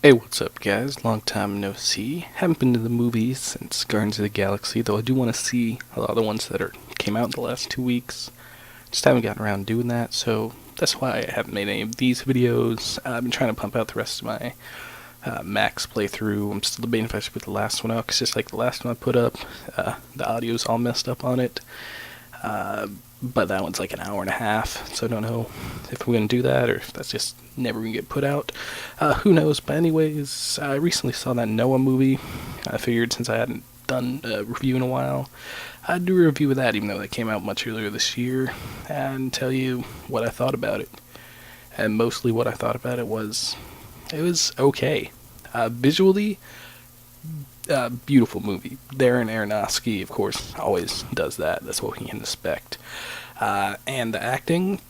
Hey, what's up, guys? Long time no see. Haven't been to the movies since Guardians of the Galaxy, though I do want to see a lot of the ones that came out in the last 2 weeks. Just haven't gotten around doing that, so that's why I haven't made any of these videos. I've been trying to pump out the rest of my Max playthrough. I'm still debating if I should put the last one out, because just like the last one I put up, the audio's all messed up on it. But that one's like an hour and a half, so I don't know if we're going to do that or if that's just never going to get put out. Who knows? But anyways, I recently saw that Noah movie. I figured since I hadn't done a review in a while, I'd do a review of that, even though that came out much earlier this year, and tell you what I thought about it. And mostly what I thought about it was okay. Visually, beautiful movie. Darren Aronofsky, of course, always does that. That's what we can expect. And the acting,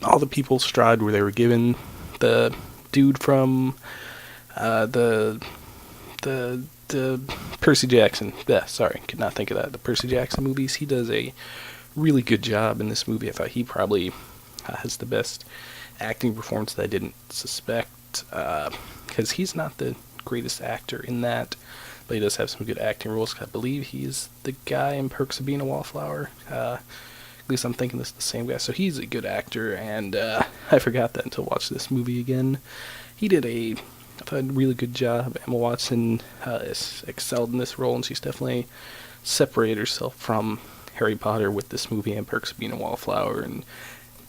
all the people stride where they were given. The dude from the Percy Jackson. Yeah, sorry, could not think of that. The Percy Jackson movies. He does a really good job in this movie. I thought he probably has the best acting performance that I didn't suspect, because he's not the greatest actor in that, but he does have some good acting roles. I believe he's the guy in Perks of Being a Wallflower. At least I'm thinking this is the same guy. So he's a good actor, and I forgot that until I watched this movie again. He did I thought, a really good job. Emma Watson excelled in this role, and she's definitely separated herself from Harry Potter with this movie and Perks of Being a Wallflower, and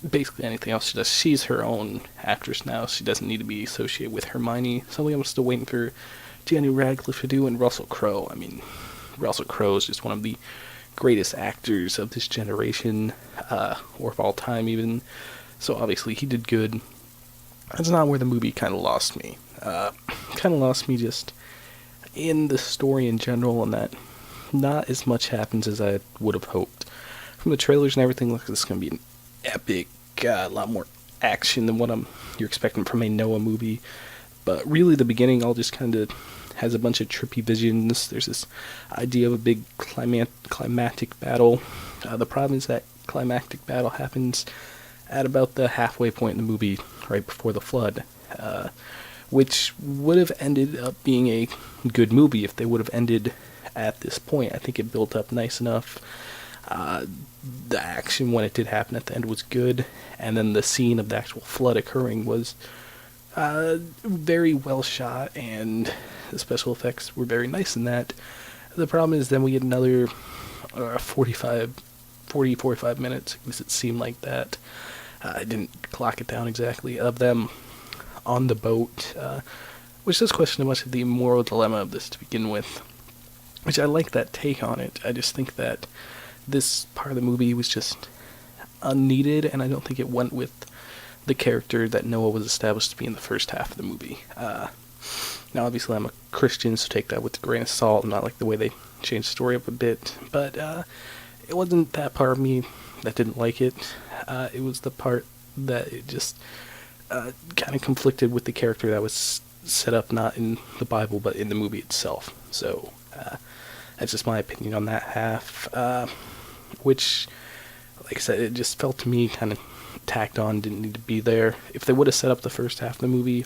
basically anything else she does. She's her own actress now. She doesn't need to be associated with Hermione. Something I'm still waiting for Daniel Radcliffe to do, and Russell Crowe. I mean, Russell Crowe is just one of the greatest actors of this generation, or of all time even. So obviously he did good. That's not where the movie kind of lost me. Kind of lost me just in the story in general, and that not as much happens as I would have hoped. From the trailers and everything, looks like it's going to be an epic, a lot more action than what you're expecting from a Noah movie. But really, the beginning all just kind of has a bunch of trippy visions. There's this idea of a big climactic battle. The problem is that climactic battle happens at about the halfway point in the movie, right before the flood, which would have ended up being a good movie if they would have ended at this point. I think it built up nice enough. The action when it did happen at the end was good, and then the scene of the actual flood occurring was very well shot, and the special effects were very nice in that. The problem is then we get another 45 minutes, at least it seemed like that. I didn't clock it down exactly, of them on the boat, which does question much of the moral dilemma of this to begin with, which I like that take on it. I just think that this part of the movie was just unneeded, and I don't think it went with the character that Noah was established to be in the first half of the movie. Now, obviously, I'm a Christian, so take that with a grain of salt. I'm not like the way they changed the story up a bit, but it wasn't that part of me that didn't like it. It was the part that it just kind of conflicted with the character that was set up not in the Bible, but in the movie itself. So that's just my opinion on that half, which, like I said, it just felt to me kind of tacked on, didn't need to be there. If they would have set up the first half of the movie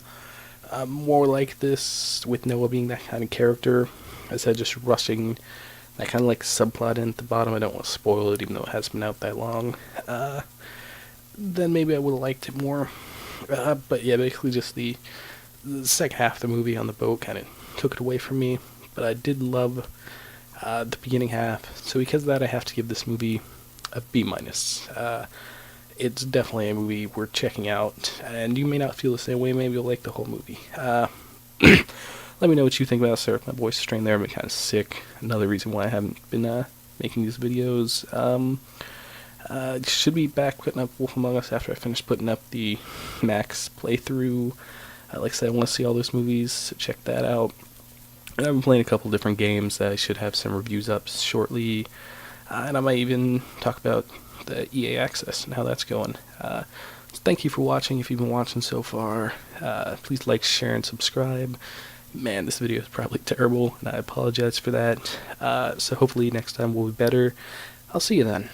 more like this, with Noah being that kind of character, instead of just rushing that kind of like subplot in at the bottom, I don't want to spoil it even though it hasn't been out that long, then maybe I would have liked it more. But yeah, basically just the second half of the movie on the boat kind of took it away from me, but I did love the beginning half, so because of that I have to give this movie a B-. It's definitely a movie worth checking out, and you may not feel the same way. Maybe you'll like the whole movie. Let me know what you think about it. Sorry if my voice is strained there. I've been kind of sick. Another reason why I haven't been making these videos. Should be back putting up Wolf Among Us after I finish putting up the Max playthrough. Like I said, I want to see all those movies, so check that out. And I've been playing a couple different games that I should have some reviews up shortly. And I might even talk about the EA Access and how that's going. So thank you for watching. If you've been watching so far, please like, share, and subscribe. Man, this video is probably terrible, and I apologize for that. So hopefully next time will be better. I'll see you then.